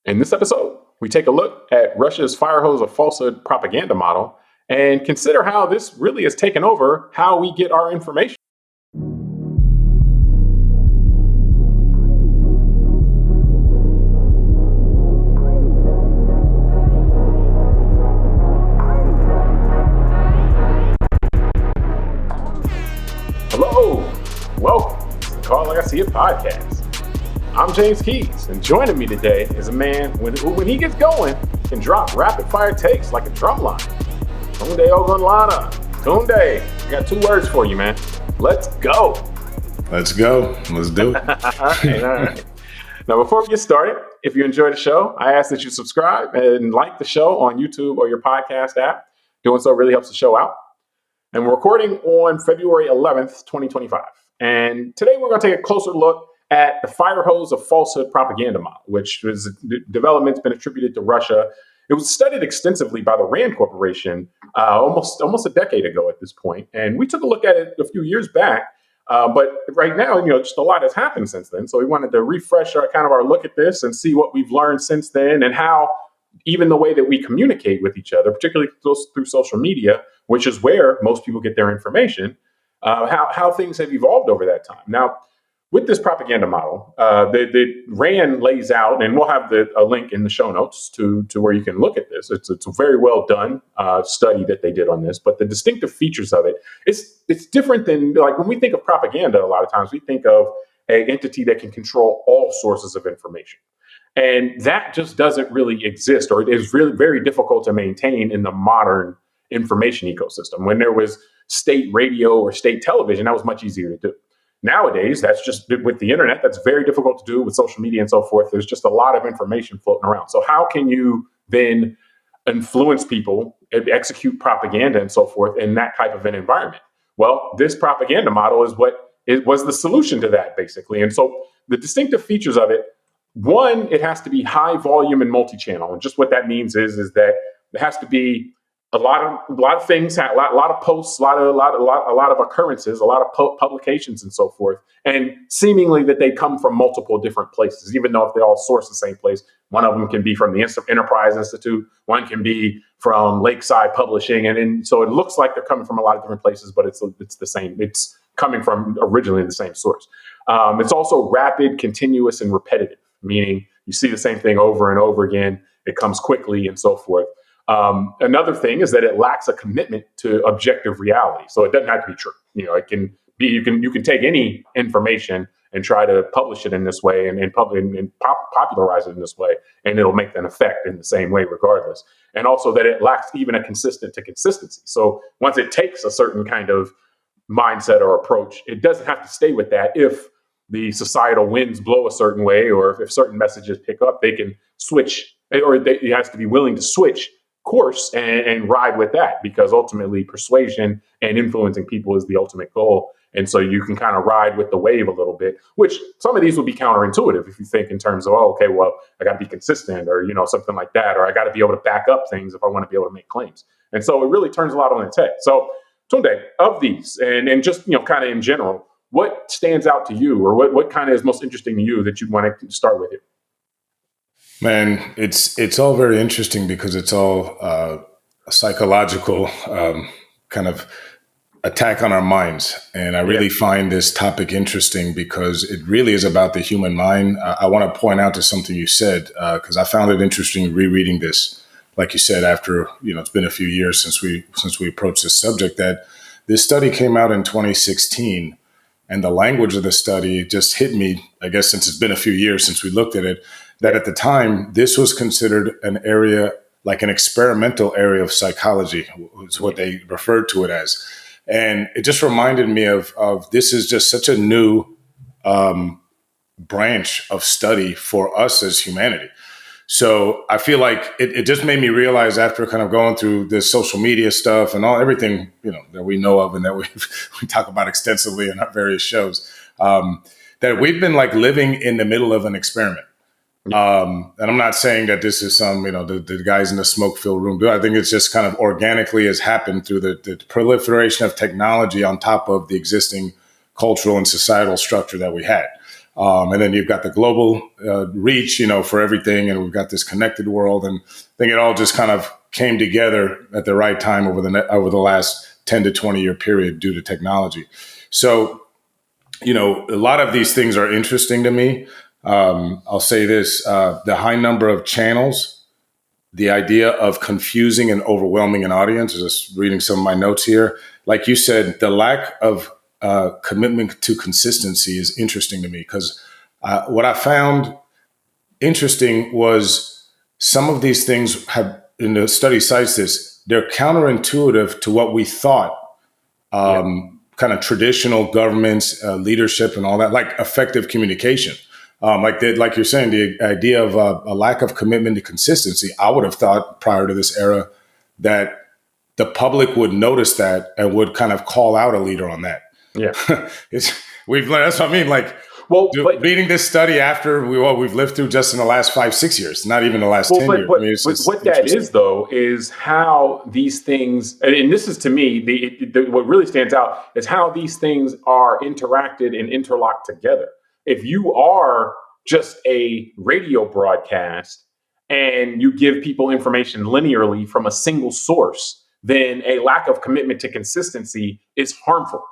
In this episode, we take a look at Russia's fire hose of falsehood propaganda model and consider how this really has taken over how we get our information. Hello, welcome to the Call Like I See It podcast. I'm James Keys, and joining me today is a man who, when he gets going, can drop rapid-fire takes like a drum line. Tunde Ogunlana. Tunde, I got 2 words for you, man. Let's go. Let's go. Let's do it. All right. Now, before we get started, if you enjoy the show, I ask that you subscribe and like the show on YouTube or your podcast app. Doing so really helps the show out. And we're recording on February 11th, 2025. And today we're going to take a closer look at the fire hose of falsehood propaganda model, which was development's been attributed to Russia. It was studied extensively by the Rand Corporation almost a decade ago at this point. And we took a look at it a few years back. But right now, just a lot has happened since then. So we wanted to refresh our look at this and see what we've learned since then and how even the way that we communicate with each other, particularly through social media, which is where most people get their information, how things have evolved over that time. Now, with this propaganda model, the Rand lays out, and we'll have a link in the show notes to where you can look at this. It's a very well done study that they did on this, but the distinctive features of it, it's different than, like, when we think of propaganda, a lot of times we think of an entity that can control all sources of information. And that just doesn't really exist, or it is really very difficult to maintain in the modern information ecosystem. When there was state radio or state television, that was much easier to do. Nowadays, that's just with the internet, that's very difficult to do with social media and so forth. There's just a lot of information floating around. So how can you then influence people, execute propaganda and so forth in that type of an environment? Well, this propaganda model is what it was the solution to that, basically. And so the distinctive features of it, one, it has to be high volume and multi-channel. And just what that means is that there has to be a lot of things, a lot of posts, a lot of occurrences, a lot of publications and so forth, and seemingly that they come from multiple different places, even though if they all source the same place. One of them can be from the Enterprise Institute, one can be from Lakeside Publishing, and so it looks like they're coming from a lot of different places, but it's the same. It's coming from originally the same source. It's also rapid, continuous, and repetitive, meaning you see the same thing over and over again. It comes quickly and so forth. Another thing is that it lacks a commitment to objective reality. So it doesn't have to be true. It can be, you can take any information and try to publish it in this way and popularize it in this way, and it'll make an effect in the same way regardless. And also that it lacks even a consistency. So once it takes a certain kind of mindset or approach, it doesn't have to stay with that. If the societal winds blow a certain way, or if certain messages pick up, they can switch, or it has to be willing to switch course and ride with that, because ultimately persuasion and influencing people is the ultimate goal. And so you can kind of ride with the wave a little bit, which some of these would be counterintuitive if you think in terms of, okay, well, I got to be consistent, or, something like that, or I got to be able to back up things if I want to be able to make claims. And so it really turns a lot on its head. So Tunde, of these, and just, kind of in general, what stands out to you, or what kind of is most interesting to you that you want to start with here? Man, it's all very interesting because it's all a psychological kind of attack on our minds. And I really find this topic interesting because it really is about the human mind. I want to point out to something you said, because I found it interesting rereading this. Like you said, after, it's been a few years since we approached this subject, that this study came out in 2016. And the language of the study just hit me, I guess, since it's been a few years since we looked at it, that at the time, this was considered an area, like an experimental area of psychology, is what they referred to it as. And it just reminded me of this is just such a new branch of study for us as humanity. So I feel like it just made me realize, after kind of going through this social media stuff and everything, that we know of and that we talk about extensively in our various shows, that we've been like living in the middle of an experiment. And I'm not saying that this is some, the guys in the smoke-filled room do. I think it's just kind of organically has happened through the proliferation of technology on top of the existing cultural and societal structure that we had. And then you've got the global reach, for everything. And we've got this connected world. And I think it all just kind of came together at the right time over the last 10 to 20 year period due to technology. So, a lot of these things are interesting to me. I'll say this, the high number of channels, the idea of confusing and overwhelming an audience, just reading some of my notes here. Like you said, the lack of commitment to consistency is interesting to me because what I found interesting was some of these things have, in the study cites this, they're counterintuitive to what we thought kind of traditional governments, leadership and all that, like effective communication. Like you're saying, the idea of a lack of commitment to consistency, I would have thought prior to this era that the public would notice that and would kind of call out a leader on that. Yeah. We've learned, that's what I mean. Like, reading this study after we've lived through just in the last 5-6 years, not even the last 10 years. But what that is, though, is how these things, and this is to me, what really stands out is how these things are interacted and interlocked together. If you are just a radio broadcast and you give people information linearly from a single source, then a lack of commitment to consistency is harmful.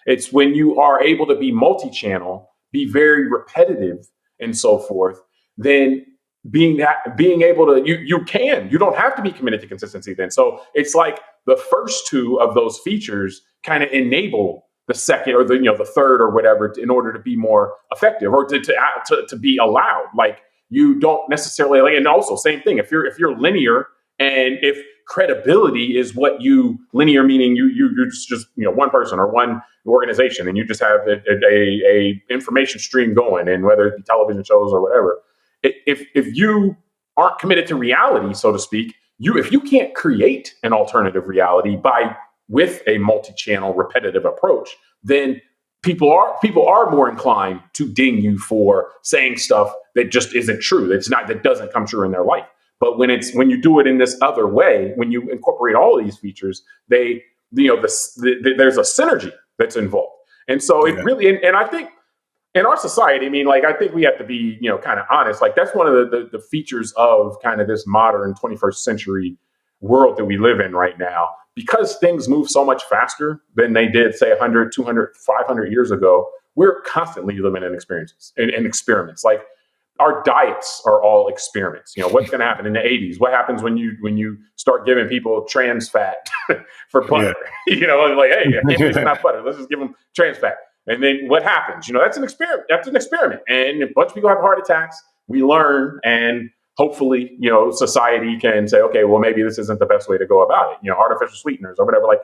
It's when you are able to be multi-channel, be very repetitive and so forth, then being able to, you don't have to be committed to consistency then. So it's like the first two of those features kind of enable the second or the third or whatever in order to be more effective or to be allowed. Like you don't necessarily like, and also same thing, if you're linear and if credibility is what you linear, meaning you're just one person or one organization and you just have a information stream going, and whether it be television shows or whatever, if you aren't committed to reality, so to speak, if you can't create an alternative reality with a multi-channel repetitive approach, then people are more inclined to ding you for saying stuff that just isn't true. That doesn't come true in their life. But when you do it in this other way, when you incorporate all of these features, there's a synergy that's involved. And so it really, and I think in our society, I think we have to be, kind of honest. Like that's one of the features of kind of this modern 21st century world that we live in right now, because things move so much faster than they did, say 100, 200, 500 years ago. We're constantly living in experiences and experiments. Like our diets are all experiments. What's going to happen in the 80s? What happens when you start giving people trans fat for butter? Yeah. Like, hey, it's not butter. Let's just give them trans fat. And then what happens? That's an experiment. That's an experiment. And a bunch of people have heart attacks. We learn, and hopefully, society can say, okay, well, maybe this isn't the best way to go about it. Artificial sweeteners or whatever. Like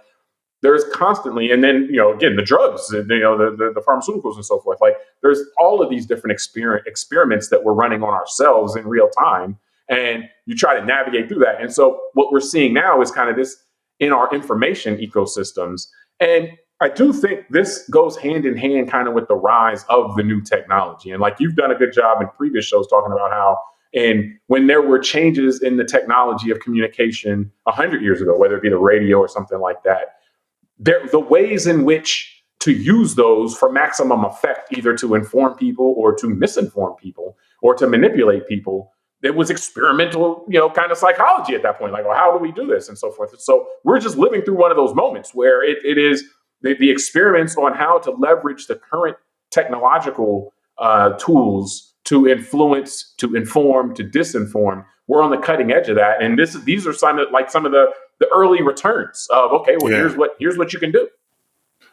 there's constantly, and then, again, the drugs, the pharmaceuticals and so forth. Like there's all of these different experiments that we're running on ourselves in real time. And you try to navigate through that. And so what we're seeing now is kind of this in our information ecosystems. And I do think this goes hand in hand kind of with the rise of the new technology. And like you've done a good job in previous shows talking about how, and when there were changes in the technology of communication 100 years ago, whether it be the radio or something like that, the ways in which to use those for maximum effect, either to inform people or to misinform people or to manipulate people, it was experimental, kind of psychology at that point. Like, well, how do we do this and so forth? So we're just living through one of those moments where it is the experiments on how to leverage the current technological tools to influence, to inform, to disinform. We're on the cutting edge of that, and these are some of the early returns of here's what you can do.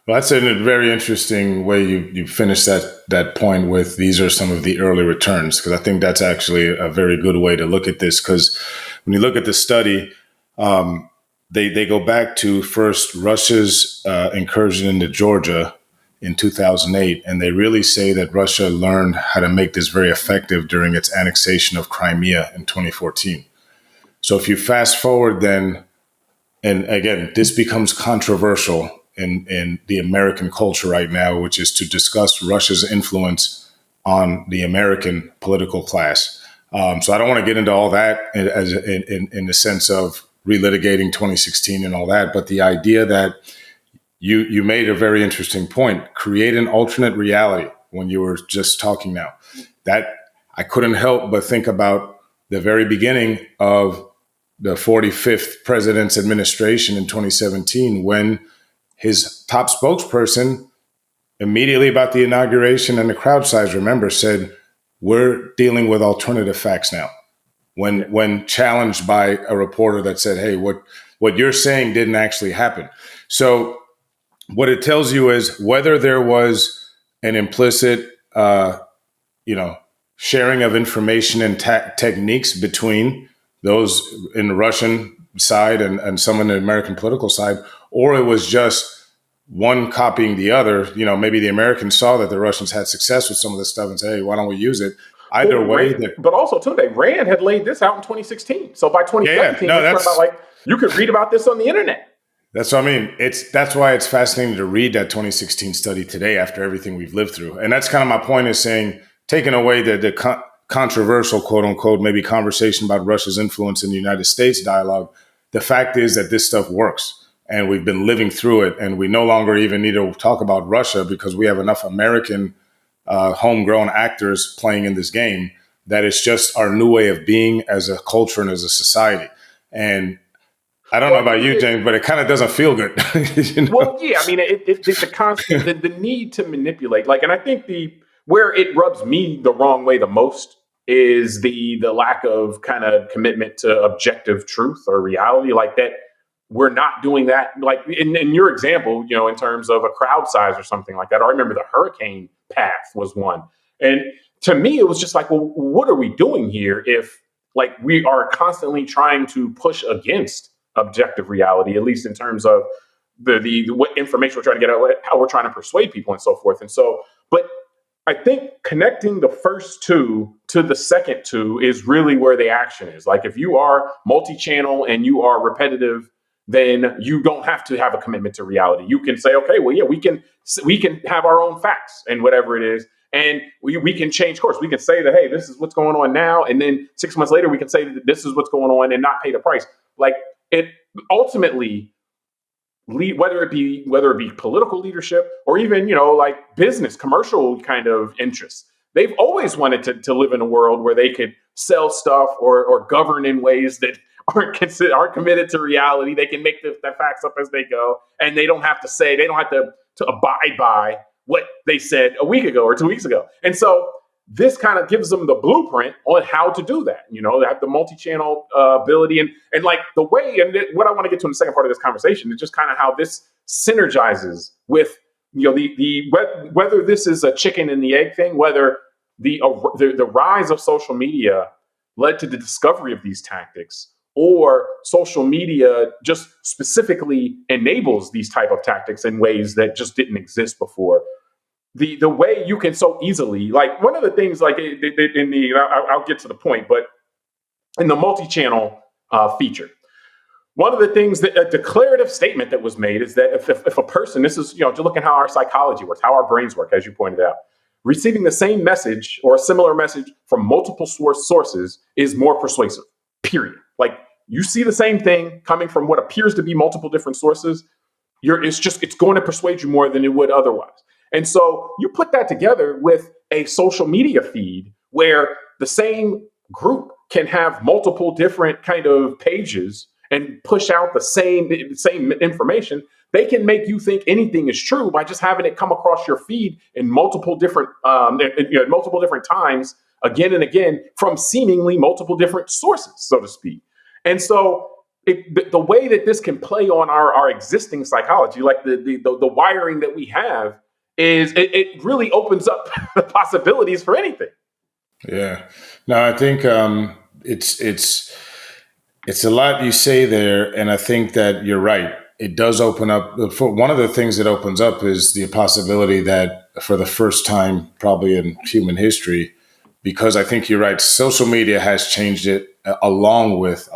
Well, that's a very interesting way you finish that point with these are some of the early returns, because I think that's actually a very good way to look at this. Because when you look at the study, they go back to first Russia's incursion into Georgia in 2008, and they really say that Russia learned how to make this very effective during its annexation of Crimea in 2014. So if you fast forward then, and again, this becomes controversial in the American culture right now, which is to discuss Russia's influence on the American political class. So I don't want to get into all that in the sense of relitigating 2016 and all that, but the idea that you made a very interesting point, create an alternate reality. when you were just talking now. That I couldn't help but think about the very beginning of the 45th president's administration in 2017, when his top spokesperson, immediately about the inauguration and the crowd size, remember, said, we're dealing with alternative facts now. When challenged by a reporter that said, hey, what you're saying didn't actually happen. So what it tells you is whether there was an implicit, sharing of information and techniques between those in the Russian side and some in the American political side, or it was just one copying the other. Maybe the Americans saw that the Russians had success with some of this stuff and say, hey, why don't we use it? Either way. But also, too, Rand had laid this out in 2016. So by 2017, you could read about this on the internet. That's what I mean. That's why it's fascinating to read that 2016 study today after everything we've lived through. And that's kind of my point, is saying, taking away the controversial, quote unquote, maybe conversation about Russia's influence in the United States dialogue. The fact is that this stuff works, and we've been living through it, and we no longer even need to talk about Russia because we have enough American homegrown actors playing in this game that it's just our new way of being as a culture and as a society. And I don't know about you, James, but it kind of doesn't feel good. Well, yeah, I mean, the constant, the need to manipulate, and I think where it rubs me the wrong way the most is the lack of kind of commitment to objective truth or reality, like that. We're not doing that. Like in your example, in terms of a crowd size or something like that. Or I remember the hurricane path was one. And to me, it was just like, well, what are we doing here if we are constantly trying to push against objective reality, at least in terms of the what information we're trying to get out, how we're trying to persuade people and so forth. And so, but I think connecting the first two to the second two is really where the action is. Like if you are multi-channel and you are repetitive, then you don't have to have a commitment to reality. You can say, okay, well, yeah, we can have our own facts and whatever it is. And we can change course. We can say that, hey, this is what's going on now. And then 6 months later, we can say that this is what's going on and not pay the price. Like it ultimately, whether it be political leadership or even, business, commercial kind of interests, they've always wanted to live in a world where they could sell stuff or govern in ways that aren't committed to reality. They can make the facts up as they go, and they don't have to abide by what they said a week ago or 2 weeks ago. And so this kind of gives them the blueprint on how to do that. They have the multi-channel ability and like the way, and what I want to get to in the second part of this conversation is just kind of how this synergizes with, whether this is a chicken and the egg thing, whether the rise of social media led to the discovery of these tactics, or social media just specifically enables these type of tactics in ways that just didn't exist before. The way you can so easily, like one of the things, like I'll get to the point, but in the multi-channel feature, one of the things that a declarative statement that was made is that if a person, this is, to look at how our psychology works, how our brains work, as you pointed out, receiving the same message or a similar message from multiple sources is more persuasive, period. Like you see the same thing coming from what appears to be multiple different sources, it's going to persuade you more than it would otherwise. And so you put that together with a social media feed where the same group can have multiple different kind of pages and push out the same information. They can make you think anything is true by just having it come across your feed in multiple different times, again and again, from seemingly multiple different sources, so to speak. And so the way that this can play on our existing psychology, like the wiring that we have, is it really opens up the possibilities for anything. Yeah. No, I think it's a lot you say there, and I think that you're right. It does open up. One of the things it opens up is the possibility that for the first time probably in human history, because I think you're right, social media has changed it along with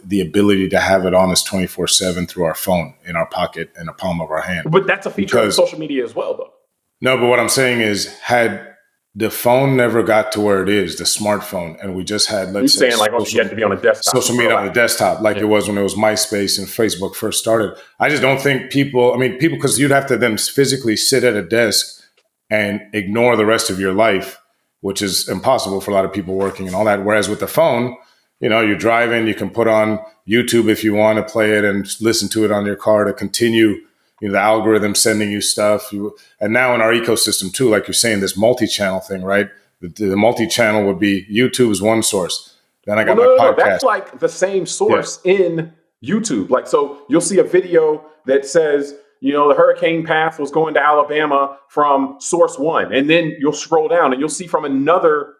the ability to have it on us 24/7 through our phone, in our pocket, in the palm of our hand. But that's a feature of social media as well, though. No, but what I'm saying is, had the phone never got to where it is, the smartphone, and we just had, let's say, like, you had to be on a desktop. Social media on the desktop, like it was when it was MySpace and Facebook first started. I just don't think people, because you'd have to then physically sit at a desk and ignore the rest of your life, which is impossible for a lot of people working and all that. Whereas with the phone, you're driving, you can put on YouTube if you want to play it and listen to it on your car to continue, the algorithm sending you stuff. And now in our ecosystem too, like you're saying, this multi-channel thing, right? The multi-channel would be YouTube is one source. Then I got my podcast. That's like the same source in YouTube. Like, so you'll see a video that says, the hurricane path was going to Alabama from source one. And then you'll scroll down and you'll see from another,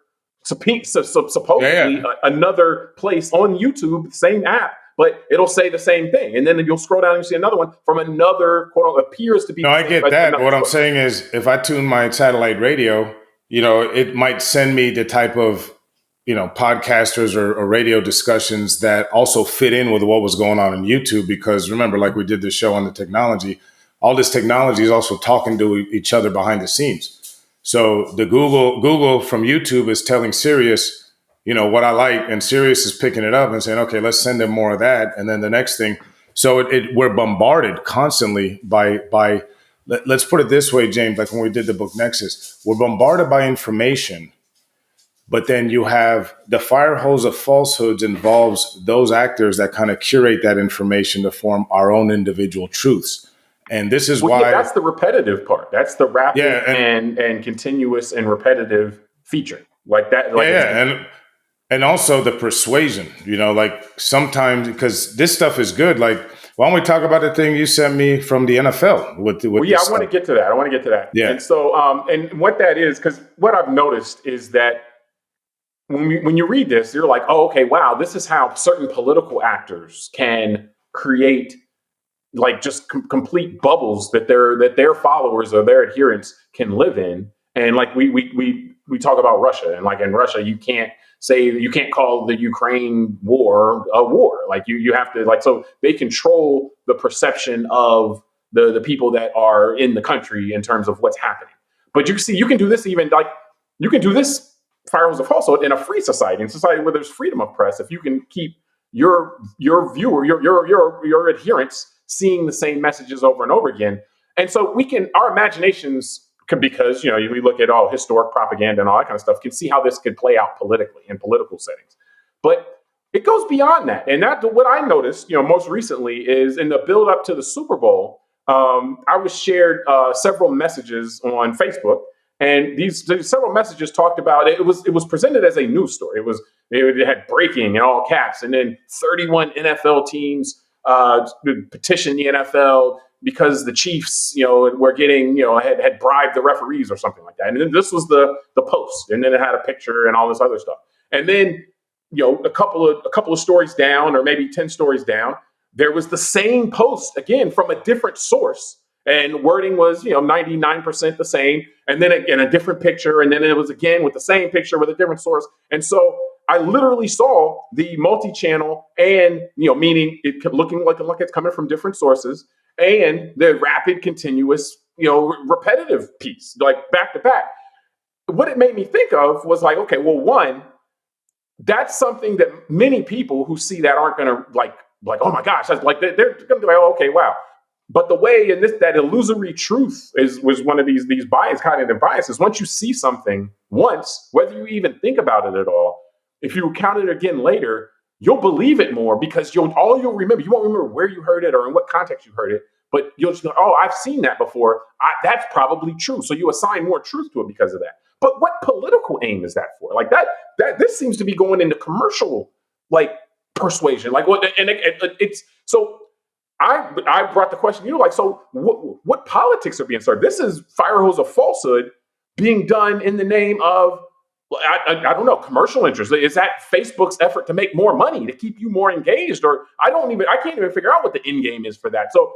supposedly another place on YouTube, same app, but it'll say the same thing. And then you'll scroll down and you see another one from another, quote, appears to be. No, I get that. What I'm saying is if I tune my satellite radio, it might send me the type of, podcasters or radio discussions that also fit in with what was going on YouTube. Because remember, like we did this show on the technology, all this technology is also talking to each other behind the scenes. So the Google from YouTube is telling Sirius, what I like, and Sirius is picking it up and saying, okay, let's send them more of that. And then the next thing. So we're bombarded constantly by let's put it this way, James, like when we did the book Nexus, we're bombarded by information. But then you have the fire hose of falsehoods involves those actors that kind of curate that information to form our own individual truths. And this is why that's the repetitive part. That's the rapid and continuous and repetitive feature. Like that. And also the persuasion, like sometimes, because this stuff is good. Like, why don't we talk about the thing you sent me from the NFL? I want to get to that. Yeah. And so, and what that is, because what I've noticed is that when you read this, you're like, oh, okay, wow, this is how certain political actors can create like just complete bubbles that their followers or their adherents can live in. And like we talk about Russia, and like in Russia, you can't call the Ukraine war a war. Like you have to, like, so they control the perception of the people that are in the country in terms of what's happening. But you can do this fire hose of falsehood in a free society, in society where there's freedom of press. If you can keep your viewer, your adherents seeing the same messages over and over again. And so our imaginations could, because, we look at all historic propaganda and all that kind of stuff, can see how this could play out politically in political settings. But it goes beyond that. And what I noticed, most recently is in the build up to the Super Bowl, I was shared several messages on Facebook. And these several messages talked about it. It was presented as a news story. It had breaking in all caps, and then 31 NFL teams petitioned the NFL because the Chiefs, were getting, had bribed the referees or something like that. And then this was the post, and then it had a picture and all this other stuff. And then, a couple of stories down, or maybe 10 stories down, there was the same post again from a different source. And wording was, 99% the same. And then again, a different picture. And then it was again with the same picture with a different source. And so I literally saw the multi-channel and, meaning it looking like it's coming from different sources, and the rapid, continuous, repetitive piece, like back to back. What it made me think of was like, okay, well, one, that's something that many people who see that aren't going to like, oh my gosh, that's like, they're going to be like, oh, okay, wow. But the way that illusory truth was one of these cognitive biases. Once you see something once, whether you even think about it at all, if you count it again later, you'll believe it more, because you'll remember. You won't remember where you heard it or in what context you heard it, but you'll just go, oh, I've seen that before. That's probably true. So you assign more truth to it because of that. But what political aim is that for? Like that this seems to be going into commercial, like, persuasion. Like what? And it's so. I brought the question, so what politics are being served? This is fire hose of falsehood being done in the name of, I don't know, commercial interest. Is that Facebook's effort to make more money, to keep you more engaged? Or I can't even figure out what the end game is for that. So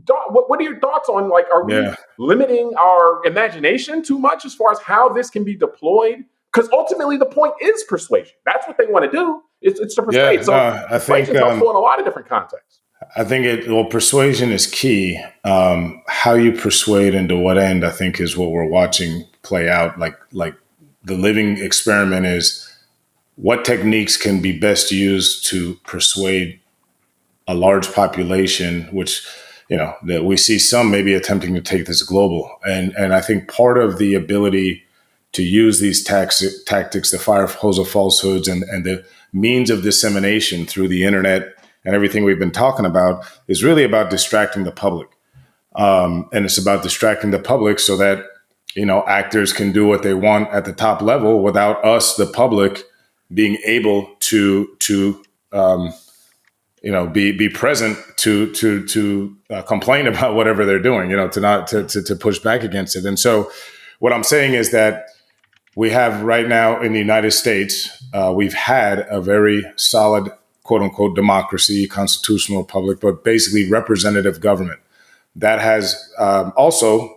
what are your thoughts on, like, are we limiting our imagination too much as far as how this can be deployed? Because ultimately the point is persuasion. That's what they want to do. It's to persuade. I think it's helpful in a lot of different contexts. I think persuasion is key. How you persuade and to what end, I think, is what we're watching play out. Like the living experiment is what techniques can be best used to persuade a large population, which, that we see some maybe attempting to take this global. And I think part of the ability to use these tactics, the fire hose of falsehoods and the means of dissemination through the internet and everything we've been talking about is really about distracting the public. And it's about distracting the public so that, actors can do what they want at the top level without us, the public, being able to be present to complain about whatever they're doing, to push back against it. And so what I'm saying is that we have right now in the United States, we've had a very solid, quote unquote, democracy, constitutional republic, but basically representative government that has also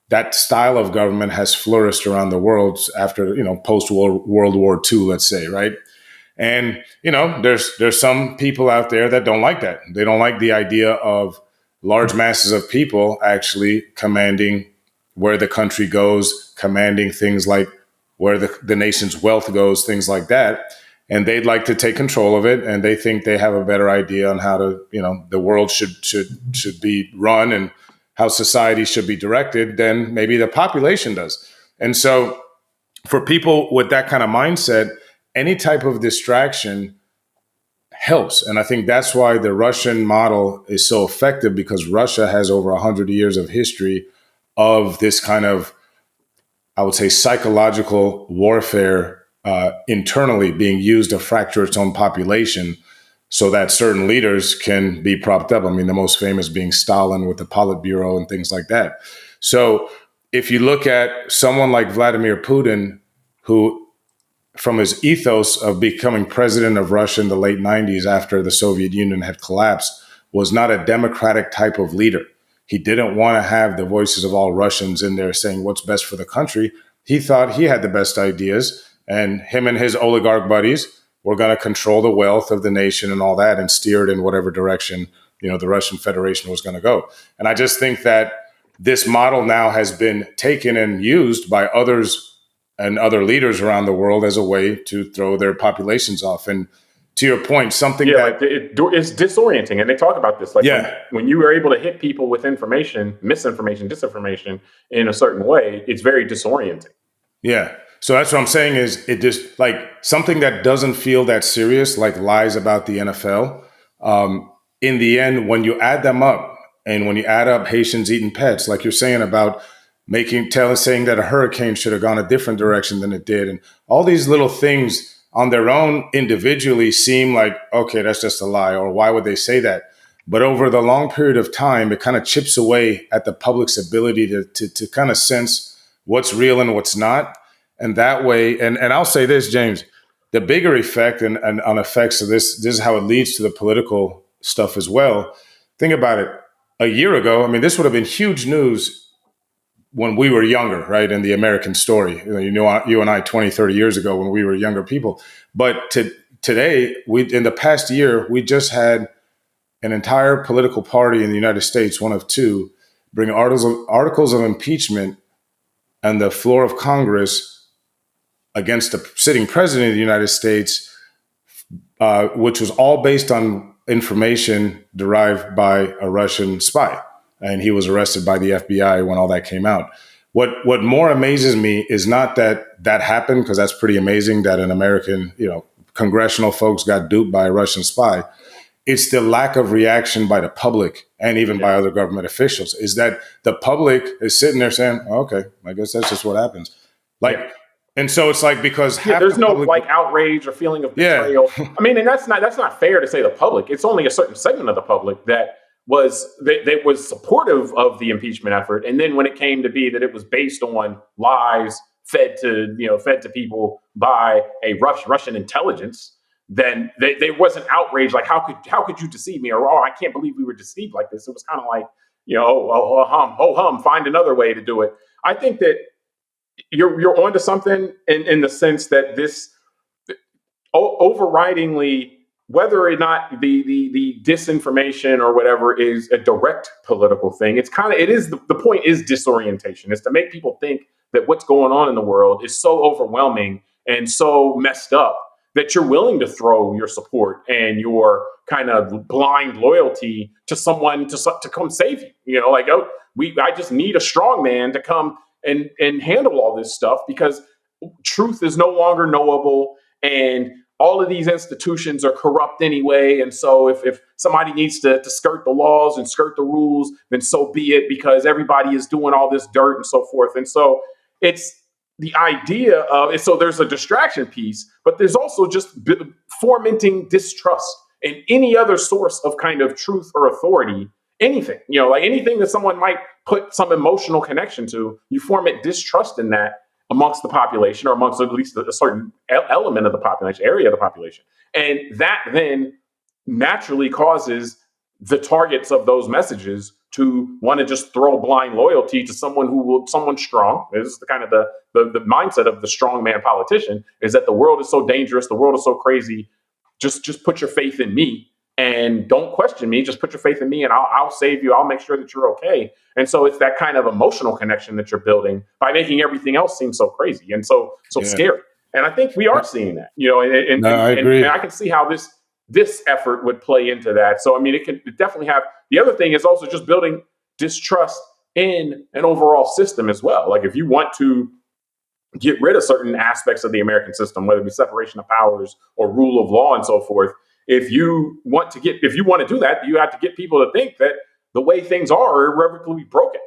that style of government has flourished around the world after, post World War II, let's say, right? And, there's some people out there that don't like that. They don't like the idea of large masses of people actually commanding where the country goes, commanding things like where the nation's wealth goes, things like that. And they'd like to take control of it. And they think they have a better idea on how to, the world should be run and how society should be directed than maybe the population does. And so for people with that kind of mindset, any type of distraction helps. And I think that's why the Russian model is so effective, because Russia has over 100 years of history of this kind of, I would say, psychological warfare internally being used to fracture its own population so that certain leaders can be propped up. I mean, the most famous being Stalin with the Politburo and things like that. So if you look at someone like Vladimir Putin, who from his ethos of becoming president of Russia in the late 90s after the Soviet Union had collapsed, was not a democratic type of leader. He didn't want to have the voices of all Russians in there saying what's best for the country. He thought he had the best ideas, and him and his oligarch buddies were going to control the wealth of the nation and all that and steer it in whatever direction, the Russian Federation was going to go. And I just think that this model now has been taken and used by others and other leaders around the world as a way to throw their populations off. And to your point, something that it's disorienting. And they talk about this, when you are able to hit people with information, misinformation, disinformation in a certain way, it's very disorienting. Yeah. So that's what I'm saying is it just like something that doesn't feel that serious, like lies about the NFL. In the end, when you add them up and when you add up Haitians eating pets, like you're saying about saying that a hurricane should have gone a different direction than it did. And all these little things on their own individually seem like, okay, that's just a lie, or why would they say that? But over the long period of time, it kind of chips away at the public's ability to kind of sense what's real and what's not. And that way, and I'll say this, James, the bigger effect and on effects of this is how it leads to the political stuff as well. Think about it. A year ago, I mean, this would have been huge news when we were younger, right? In the American story, you and I 20, 30 years ago when we were younger people. But today, in the past year, we just had an entire political party in the United States, one of two, bring articles of impeachment on the floor of Congress against the sitting president of the United States, which was all based on information derived by a Russian spy. And he was arrested by the FBI when all that came out. What more amazes me is not that happened, because that's pretty amazing that an American, congressional folks got duped by a Russian spy. It's the lack of reaction by the public and even by other government officials, is that the public is sitting there saying, oh, okay, I guess that's just what happens. And so it's like, because there's no outrage or feeling of betrayal. Yeah. I mean, and that's not fair to say the public. It's only a certain segment of the public that was supportive of the impeachment effort. And then when it came to be that it was based on lies fed to people by a Russian intelligence, then they wasn't outraged. Like, how could you deceive me? Or, oh, I can't believe we were deceived like this. It was kind of like, find another way to do it. I think that you're onto something in the sense that this overridingly, whether or not the disinformation or whatever is a direct political thing, the point is disorientation. It's to make people think that what's going on in the world is so overwhelming and so messed up that you're willing to throw your support and your kind of blind loyalty to someone to come save you. Like, oh, I just need a strong man to come and handle all this stuff because truth is no longer knowable, and all of these institutions are corrupt anyway. And so if somebody needs to skirt the laws and skirt the rules, then so be it, because everybody is doing all this dirt and so forth. And so it's the idea of it. So there's a distraction piece, but there's also just fomenting distrust in any other source of kind of truth or authority. Anything, like anything that someone might put some emotional connection to, you foment distrust in that amongst the population, or amongst at least a certain element of the population, area of the population. And that then naturally causes the targets of those messages to want to just throw blind loyalty to someone strong. This is the kind of the mindset of the strongman politician, is that the world is so dangerous, the world is so crazy. Just put your faith in me and don't question me. Just put your faith in me and I'll save you. I'll make sure that you're okay. And so it's that kind of emotional connection that you're building by making everything else seem so crazy and so scary. And I think we are seeing that, and I agree. And I can see how this effort would play into that. So, I mean, it can definitely have. The other thing is also just building distrust in an overall system as well. Like, if you want to get rid of certain aspects of the American system, whether it be separation of powers or rule of law and so forth, if you want to do that, you have to get people to think that the way things are irrevocably broken.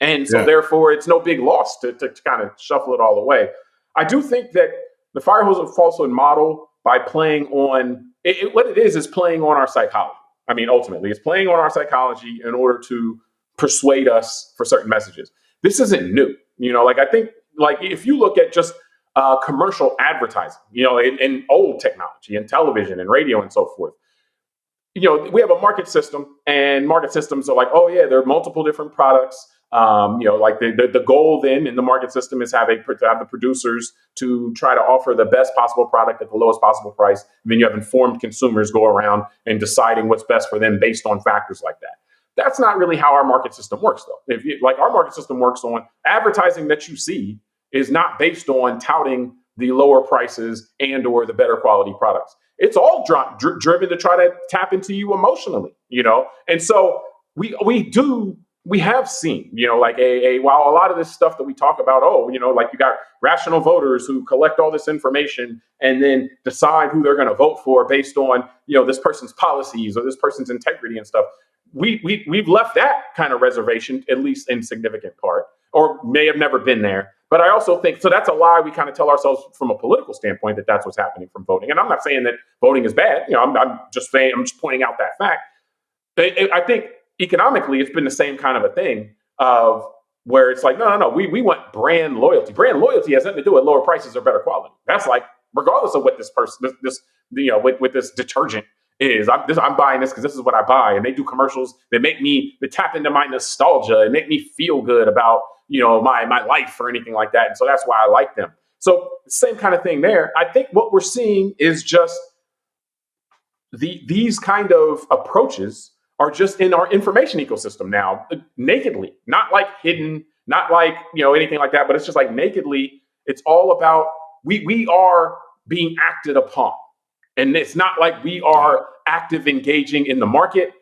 And so therefore it's no big loss to kind of shuffle it all away. I do think that the fire hose of falsehood model, by playing on what it is playing on our psychology. I mean, ultimately it's playing on our psychology in order to persuade us for certain messages. This isn't new. Like, I think, like, if you look at just commercial advertising, in old technology and television and radio and so forth, we have a market system, and market systems are like, oh yeah, there are multiple different products. Like the goal then in the market system is to have the producers to try to offer the best possible product at the lowest possible price. And then you have informed consumers go around and deciding what's best for them based on factors like that. That's not really how our market system works, though. Our market system works on advertising that you see is not based on touting the lower prices and or the better quality products. It's all driven to try to tap into you emotionally, And so we have seen, like while a lot of this stuff that we talk about, like you got rational voters who collect all this information and then decide who they're going to vote for based on, this person's policies or this person's integrity and stuff. We've left that kind of reservation, at least in significant part, or may have never been there. But I also think, so that's a lie we kind of tell ourselves from a political standpoint, that that's what's happening from voting. And I'm not saying that voting is bad. I'm just pointing out that fact. I think economically, it's been the same kind of a thing of where it's like, no, we want brand loyalty. Brand loyalty has nothing to do with lower prices or better quality. That's like, regardless of what this person, with this detergent is, I'm buying this because this is what I buy. And they do commercials that that tap into my nostalgia and make me feel good about, my life or anything like that. And so that's why I like them. So same kind of thing there. I think what we're seeing is just these kind of approaches are just in our information ecosystem now, nakedly, not like hidden, not like, anything like that, but it's just like nakedly. It's all about, we are being acted upon. And it's not like we are active engaging in the market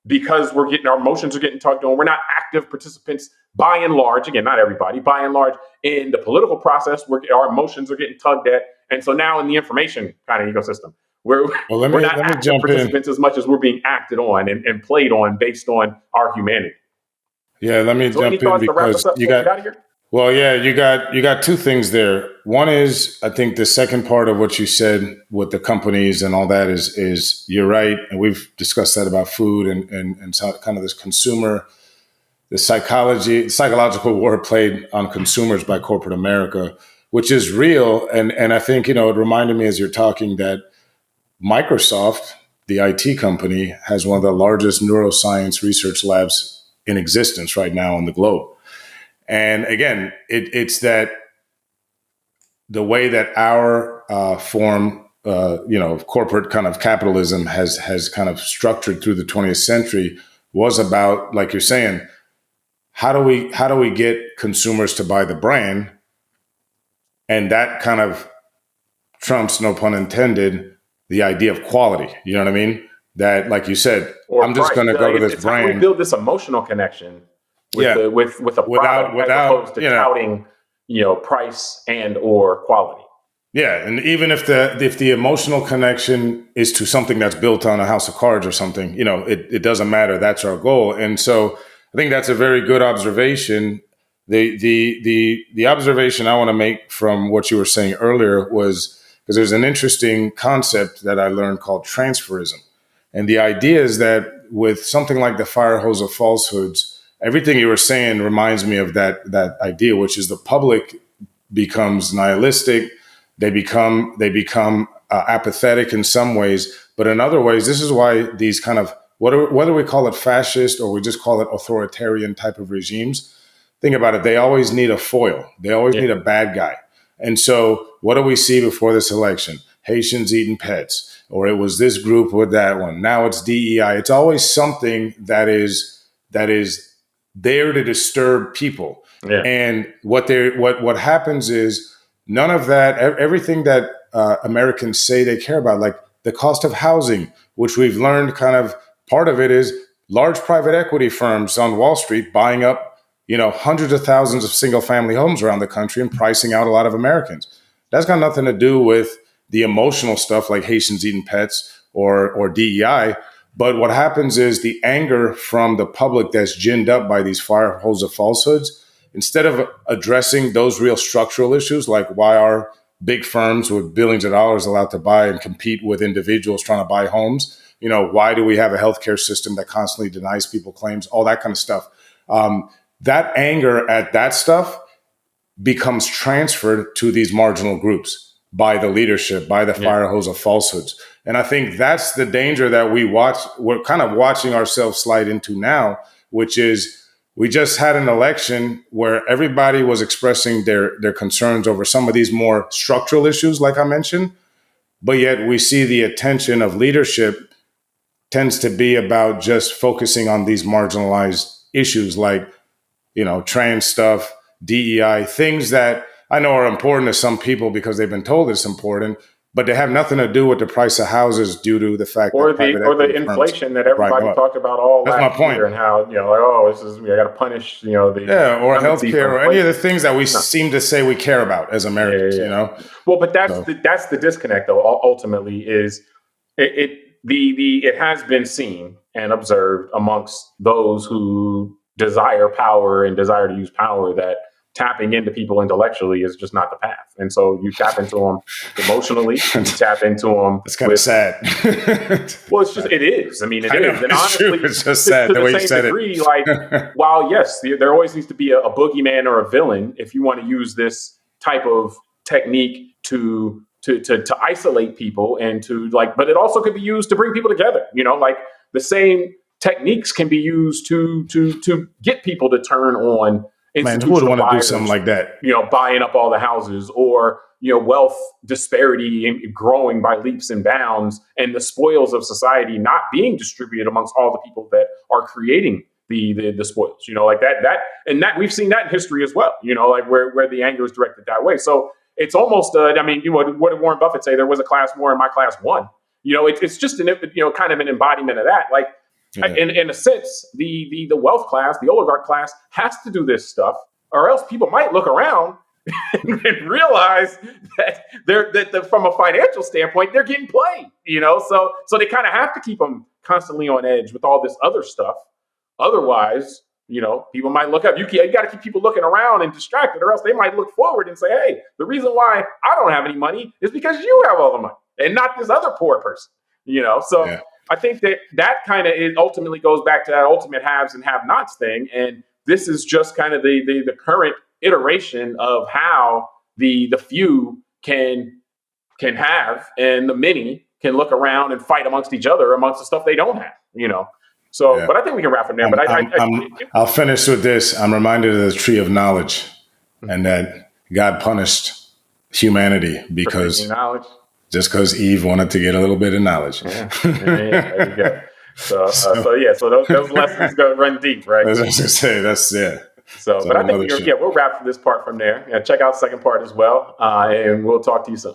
because our emotions are getting tugged on. We're not active participants by and large, again, not everybody, by and large in the political process where our emotions are getting tugged at. And so now in the information kind of ecosystem, we're not active participants as much as we're being acted on and played on based on our humanity. Yeah, let me jump in because you got two things there. One is, I think the second part of what you said with the companies and all that is you're right, and we've discussed that about food and so kind of this consumer, the psychological war played on consumers by corporate America, which is real. And I think, it reminded me as you're talking that Microsoft, the IT company, has one of the largest neuroscience research labs in existence right now on the globe. And again, it's that the way that our form, of corporate kind of capitalism has kind of structured through the 20th century was about, like you're saying, how do we get consumers to buy the brand, and that kind of trumps, no pun intended, the idea of quality. You know what I mean? That, like you said, Or I'm just going to go to this it's how do we brand. build this emotional connection with Yeah. with a product as opposed to touting, price and or quality. Yeah, and even if the emotional connection is to something that's built on a house of cards or something, it doesn't matter. That's our goal. And so I think that's a very good observation. The observation I want to make from what you were saying earlier was because there's an interesting concept that I learned called transferism. And the idea is that with something like the fire hose of falsehoods, everything you were saying reminds me of that idea, which is the public becomes nihilistic. They become apathetic in some ways, but in other ways, this is why these kind of whether we call it fascist or we just call it authoritarian type of regimes. Think about it; they always need a foil. They always need a bad guy. And so, what do we see before this election? Haitians eating pets, or it was this group with that one. Now it's DEI. It's always something that is there to disturb people. Yeah. And what happens is none of that. Everything that Americans say they care about, like the cost of housing, which we've learned, kind of part of it is large private equity firms on Wall Street buying up hundreds of thousands of single family homes around the country and pricing out a lot of Americans. That's got nothing to do with the emotional stuff like Haitians eating pets or DEI. But what happens is the anger from the public that's ginned up by these fire hose of falsehoods, instead of addressing those real structural issues, like why are big firms with billions of dollars allowed to buy and compete with individuals trying to buy homes? Why do we have a healthcare system that constantly denies people claims, all that kind of stuff? That anger at that stuff becomes transferred to these marginal groups by the leadership, by the fire hose of falsehoods. And I think that's the danger that we're kind of watching ourselves slide into now, which is we just had an election where everybody was expressing their concerns over some of these more structural issues, like I mentioned, but yet we see the attention of leadership tends to be about just focusing on these marginalized issues like trans stuff, DEI, things that I know are important to some people because they've been told it's important, but they have nothing to do with the price of houses due to the fact or that the inflation that everybody talked about all last year and how I got to punish the or healthcare or any of the things that we seem to say we care about as Americans. Well, but that's the disconnect though. Ultimately, is it has been seen and observed amongst those who desire power and desire to use power that tapping into people intellectually is just not the path. And so you tap into them emotionally, you tap into them. It's kind of sad. Well, it is. I mean, it is. And honestly, it's just sad to the way the you same said degree, it. like, while yes, there always needs to be a boogeyman or a villain if you want to use this type of technique to isolate people and but it also could be used to bring people together. Like the same techniques can be used to get people to turn on institutional buyers, to do something like that? Buying up all the houses, or wealth disparity growing by leaps and bounds, and the spoils of society not being distributed amongst all the people that are creating the spoils. Like that we've seen that in history as well. Like where the anger is directed that way. So it's almost what did Warren Buffett say? There was a class war and my class won. It's just kind of an embodiment of that. Like. Yeah. In a sense, the wealth class, the oligarch class, has to do this stuff, or else people might look around and realize that from a financial standpoint, they're getting played. So they kind of have to keep them constantly on edge with all this other stuff. Otherwise, people might look up. You got to keep people looking around and distracted, or else they might look forward and say, "Hey, the reason why I don't have any money is because you have all the money, and not this other poor person." So. Yeah. I think that kind of ultimately goes back to that ultimate haves and have-nots thing, and this is just kind of the current iteration of how the few can have, and the many can look around and fight amongst each other amongst the stuff they don't have. So, yeah. But I think we can wrap from there. I'll finish with this. I'm reminded of the tree of knowledge, and that God punished humanity because. Just because Eve wanted to get a little bit of knowledge. Yeah, there you go. So those lessons run deep, right? I was going to say, but I think we'll wrap this part from there. Check out the second part as well, and we'll talk to you soon.